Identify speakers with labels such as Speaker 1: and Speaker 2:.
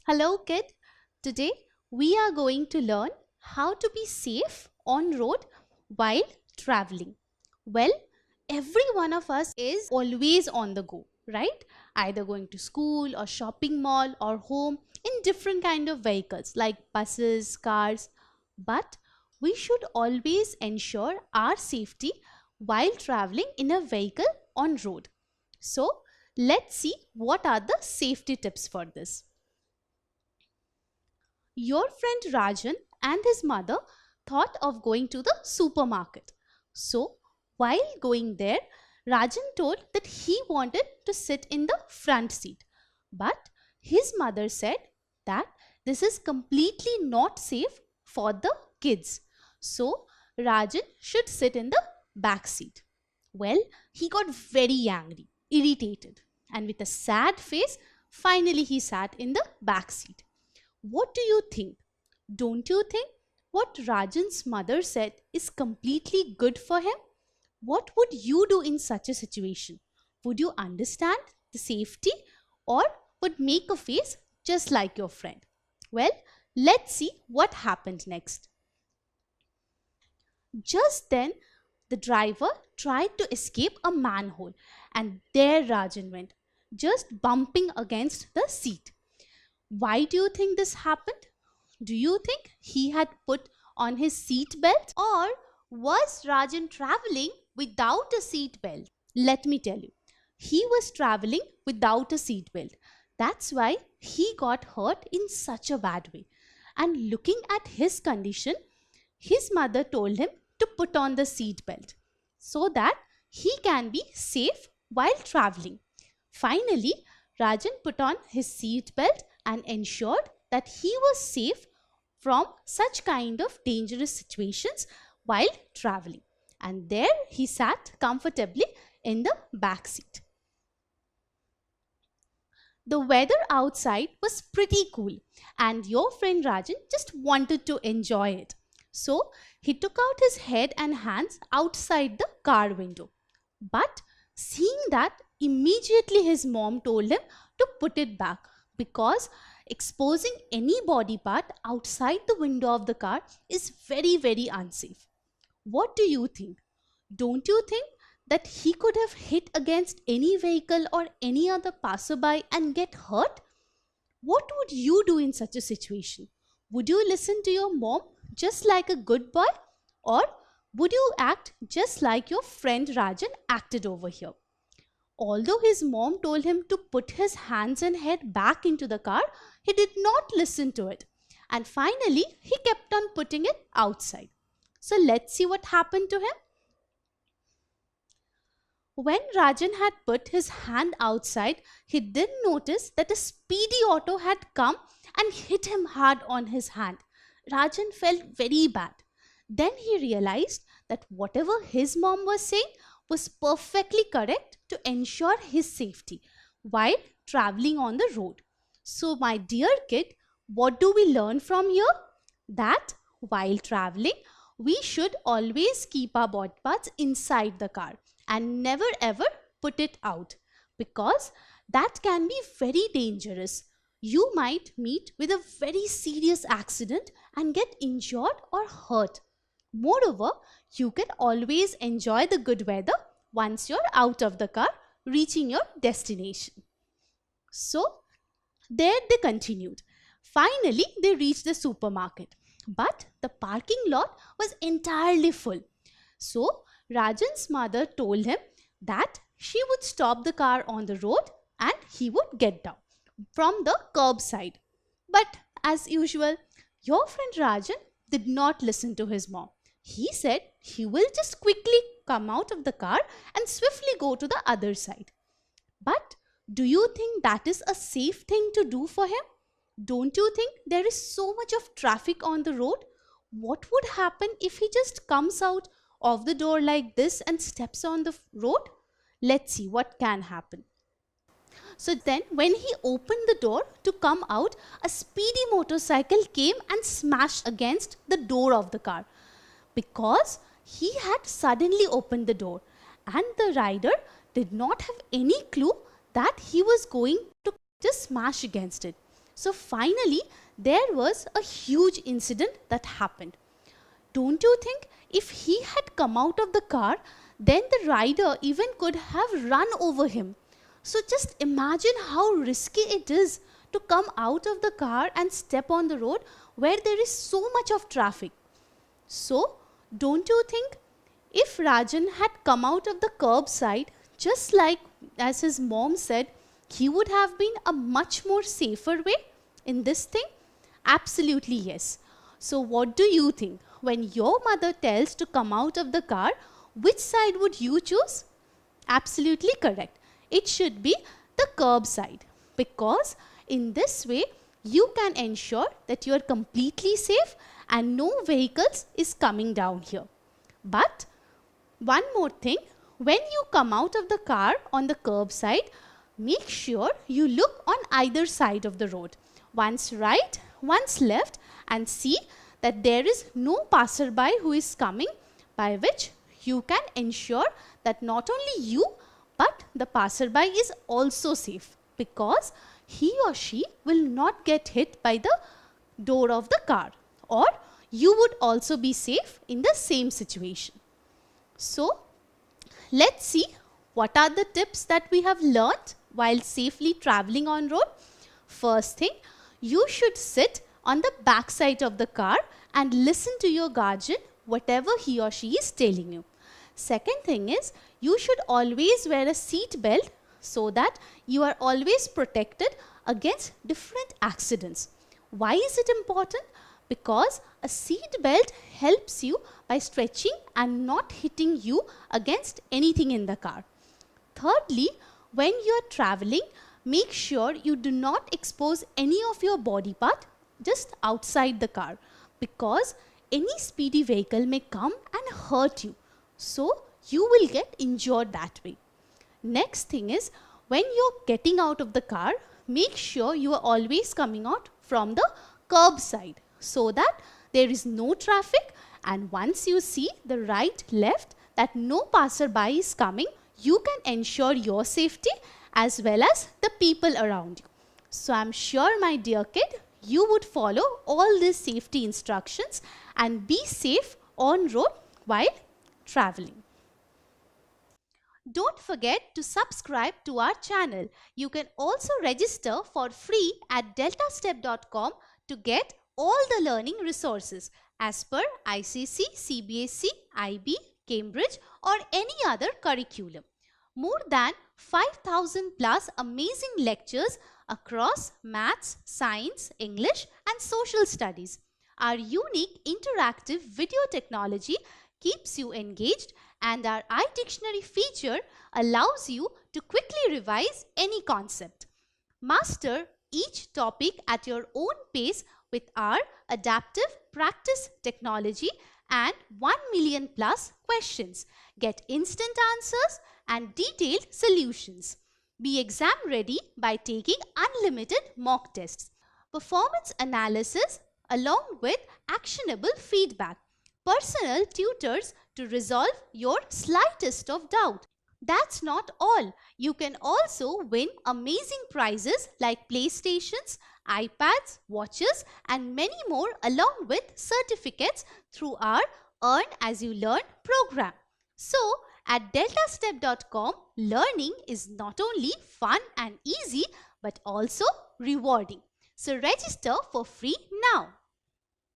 Speaker 1: Hello kid, today we are going to learn how to be safe on road while traveling. Well, every one of us is always on the go, right? Either going to school or shopping mall or home in different kind of vehicles like buses, cars. But we should always ensure our safety while traveling in a vehicle on road. So, let's see what are the safety tips for this. Your friend Rajan and his mother thought of going to the supermarket. So, while going there, Rajan told that he wanted to sit in the front seat. But his mother said that this is completely not safe for the kids. So, Rajan should sit in the back seat. Well, he got very angry, irritated, and with a sad face, finally he sat in the back seat. What do you think? Don't you think what Rajan's mother said is completely good for him? What would you do in such a situation? Would you understand the safety or would make a face just like your friend? Well, let's see what happened next. Just then, the driver tried to escape a manhole and there Rajan went, just bumping against the seat. Why do you think this happened? Do you think he had put on his seat belt or was Rajan traveling without a seat belt? Let me tell you, he was traveling without a seat belt. That's why he got hurt in such a bad way. And looking at his condition, his mother told him to put on the seat belt so that he can be safe while traveling. Finally, Rajan put on his seat belt and ensured that he was safe from such kind of dangerous situations while traveling. And there he sat comfortably in the back seat. The weather outside was pretty cool and your friend Rajan just wanted to enjoy it. So he took out his head and hands outside the car window. But seeing that, immediately his mom told him to put it back because exposing any body part outside the window of the car is very unsafe. What do you think? Don't you think that he could have hit against any vehicle or any other passerby and get hurt? What would you do in such a situation? Would you listen to your mom just like a good boy or would you act just like your friend Rajan acted over here? Although his mom told him to put his hands and head back into the car, he did not listen to it. And finally, he kept on putting it outside. So let's see what happened to him. When Rajan had put his hand outside, he did notice that a speedy auto had come and hit him hard on his hand. Rajan felt very bad. Then he realized that whatever his mom was saying was perfectly correct to ensure his safety while traveling on the road. So my dear kid, what do we learn from here? That while traveling, we should always keep our body parts inside the car and never ever put it out because that can be very dangerous. You might meet with a very serious accident and get injured or hurt. Moreover, you can always enjoy the good weather once you're out of the car, reaching your destination. So, there they continued. Finally, they reached the supermarket. But the parking lot was entirely full. So, Rajan's mother told him that she would stop the car on the road and he would get down from the curbside. But as usual, your friend Rajan did not listen to his mom. He said he will just quickly come out of the car and swiftly go to the other side. But do you think that is a safe thing to do for him? Don't you think there is so much of traffic on the road? What would happen if he just comes out of the door like this and steps on the road? Let's see what can happen. So then when he opened the door to come out, a speedy motorcycle came and smashed against the door of the car because he had suddenly opened the door and the rider did not have any clue that he was going to just smash against it. So finally, there was a huge incident that happened. Don't you think if he had come out of the car, then the rider even could have run over him? So just imagine how risky it is to come out of the car and step on the road where there is so much of traffic. So, don't you think if Rajan had come out of the curbside, just like as his mom said, he would have been a much more safer way in this thing? Absolutely yes. So, what do you think? When your mother tells to come out of the car, which side would you choose? Absolutely correct. It should be the curb side, because in this way you can ensure that you are completely safe and no vehicles is coming down here. But one more thing, when you come out of the car on the curb side, make sure you look on either side of the road, once right, once left, and see that there is no passerby who is coming, by which you can ensure that not only you but the passerby is also safe, because he or she will not get hit by the door of the car, or you would also be safe in the same situation. So, let's see what are the tips that we have learnt while safely traveling on road. First thing, you should sit on the back side of the car and listen to your guardian whatever he or she is telling you. Second thing is, you should always wear a seat belt so that you are always protected against different accidents. Why is it important? Because a seat belt helps you by stretching and not hitting you against anything in the car. Thirdly, when you are traveling, make sure you do not expose any of your body part just outside the car, because any speedy vehicle may come and hurt you. So, you will get injured that way. Next thing is, when you're getting out of the car, make sure you are always coming out from the curb side so that there is no traffic, and once you see the right, left, that no passerby is coming, you can ensure your safety as well as the people around you. So I'm sure, my dear kid, you would follow all these safety instructions and be safe on road while traveling. Don't forget to subscribe to our channel. You can also register for free at deltastep.com to get all the learning resources as per ICC, CBSE, IB, Cambridge or any other curriculum. More than 5,000 plus amazing lectures across maths, science, English and social studies. Our unique interactive video technology keeps you engaged, and our iDictionary feature allows you to quickly revise any concept. Master each topic at your own pace with our adaptive practice technology and 1 million plus questions. Get instant answers and detailed solutions. Be exam ready by taking unlimited mock tests, performance analysis along with actionable feedback, personal tutors to resolve your slightest of doubt. That's not all. You can also win amazing prizes like PlayStations, iPads, watches and many more, along with certificates through our Earn As You Learn program. So, at deltastep.com, learning is not only fun and easy but also rewarding. So register for free now.